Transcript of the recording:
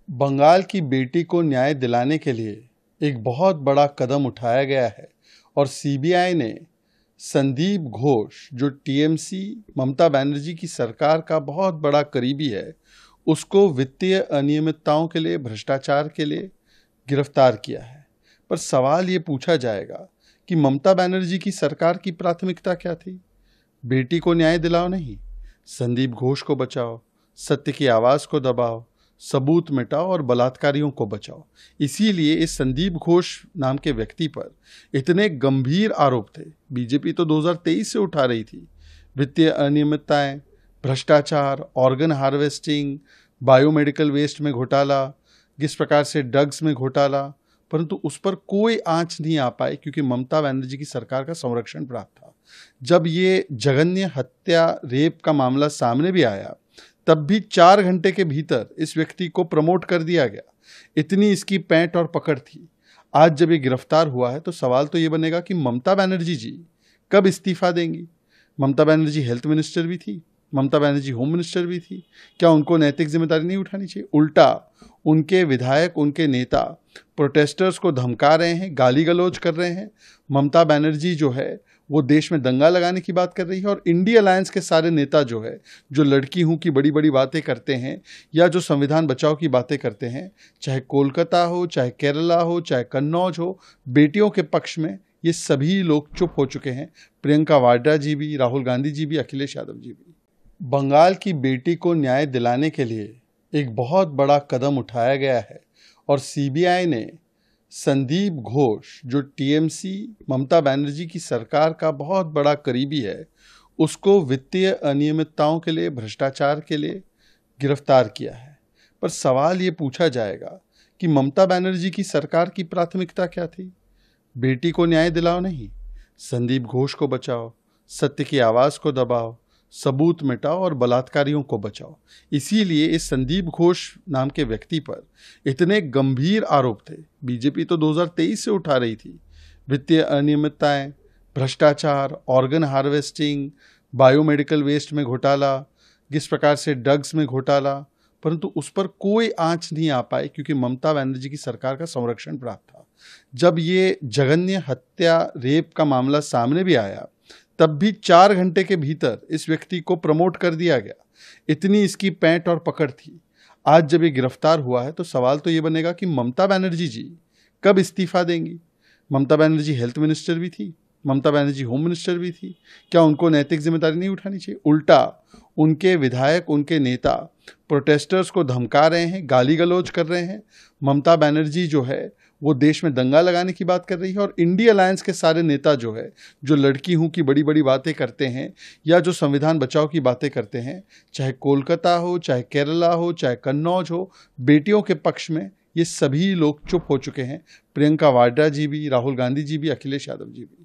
बंगाल की बेटी को न्याय दिलाने के लिए एक बहुत बड़ा कदम उठाया गया है और सीबीआई ने संदीप घोष, जो टीएमसी ममता बनर्जी की सरकार का बहुत बड़ा करीबी है, उसको वित्तीय अनियमितताओं के लिए, भ्रष्टाचार के लिए गिरफ्तार किया है। पर सवाल ये पूछा जाएगा कि ममता बनर्जी की सरकार की प्राथमिकता क्या थी? बेटी को न्याय दिलाओ नहीं, संदीप घोष को बचाओ, सत्य की आवाज़ को दबाओ, सबूत मिटाओ और बलात्कारियों को बचाओ। इसीलिए इस संदीप घोष नाम के व्यक्ति पर इतने गंभीर आरोप थे। बीजेपी तो 2023 से उठा रही थी। वित्तीय अनियमितताएं, भ्रष्टाचार, ऑर्गन हार्वेस्टिंग, बायोमेडिकल वेस्ट में घोटाला, किस प्रकार से ड्रग्स में घोटाला, परंतु उस पर कोई आंच नहीं आ पाई क्योंकि ममता बनर्जी की सरकार का संरक्षण प्राप्त था। जब ये जघन्य हत्या, रेप का मामला सामने भी आया, तब भी 4 घंटे के भीतर इस व्यक्ति को प्रमोट कर दिया गया। इतनी इसकी पैंट और पकड़ थी। आज जब ये गिरफ्तार हुआ है तो सवाल तो ये बनेगा कि ममता बनर्जी जी कब इस्तीफा देंगी? ममता बनर्जी हेल्थ मिनिस्टर भी थी, ममता बनर्जी होम मिनिस्टर भी थी। क्या उनको नैतिक जिम्मेदारी नहीं उठानी चाहिए? उल्टा उनके विधायक, उनके नेता प्रोटेस्टर्स को धमका रहे हैं, गाली गलौज कर रहे हैं। ममता बनर्जी जो है वो देश में दंगा लगाने की बात कर रही है और इंडिया अलायंस के सारे नेता जो है, जो लड़की हूँ की बड़ी बड़ी बातें करते हैं या जो संविधान बचाओ की बातें करते हैं, चाहे कोलकाता हो, चाहे केरला हो, चाहे कन्नौज हो, बेटियों के पक्ष में ये सभी लोग चुप हो चुके हैं। प्रियंका वाड्रा जी भी, राहुल गांधी जी भी, अखिलेश यादव जी भी। बंगाल की बेटी को न्याय दिलाने के लिए एक बहुत बड़ा कदम उठाया गया है और सीबीआई ने संदीप घोष, जो टीएमसी ममता बनर्जी की सरकार का बहुत बड़ा करीबी है, उसको वित्तीय अनियमितताओं के लिए, भ्रष्टाचार के लिए गिरफ्तार किया है। पर सवाल ये पूछा जाएगा कि ममता बनर्जी की सरकार की प्राथमिकता क्या थी? बेटी को न्याय दिलाओ नहीं, संदीप घोष को बचाओ, सत्य की आवाज़ को दबाओ, सबूत मिटाओ और बलात्कारियों को बचाओ। इसीलिए इस संदीप घोष नाम के व्यक्ति पर इतने गंभीर आरोप थे। बीजेपी तो 2023 से उठा रही थी। वित्तीय अनियमितताएं, भ्रष्टाचार, ऑर्गन हार्वेस्टिंग, बायोमेडिकल वेस्ट में घोटाला, किस प्रकार से ड्रग्स में घोटाला, परंतु उस पर कोई आंच नहीं आ पाई क्योंकि ममता बनर्जी की सरकार का संरक्षण प्राप्त था। जब ये जघन्य हत्या, रेप का मामला सामने भी आया, तब भी 4 घंटे के भीतर इस व्यक्ति को प्रमोट कर दिया गया। इतनी इसकी पैंट और पकड़ थी। आज जब ये गिरफ्तार हुआ है तो सवाल तो ये बनेगा कि ममता बनर्जी जी कब इस्तीफा देंगी? ममता बनर्जी हेल्थ मिनिस्टर भी थी, ममता बनर्जी होम मिनिस्टर भी थी। क्या उनको नैतिक जिम्मेदारी नहीं उठानी चाहिए? उल्टा उनके विधायक, उनके नेता प्रोटेस्टर्स को धमका रहे हैं, गाली गलौज कर रहे हैं। ममता बनर्जी जो है वो देश में दंगा लगाने की बात कर रही है और इंडिया अलायंस के सारे नेता जो है, जो लड़की हूँ की बड़ी बड़ी बातें करते हैं या जो संविधान बचाओ की बातें करते हैं, चाहे कोलकाता हो, चाहे केरला हो, चाहे कन्नौज हो, बेटियों के पक्ष में ये सभी लोग चुप हो चुके हैं। प्रियंका वाड्रा जी भी, राहुल गांधी जी भी, अखिलेश यादव जी भी।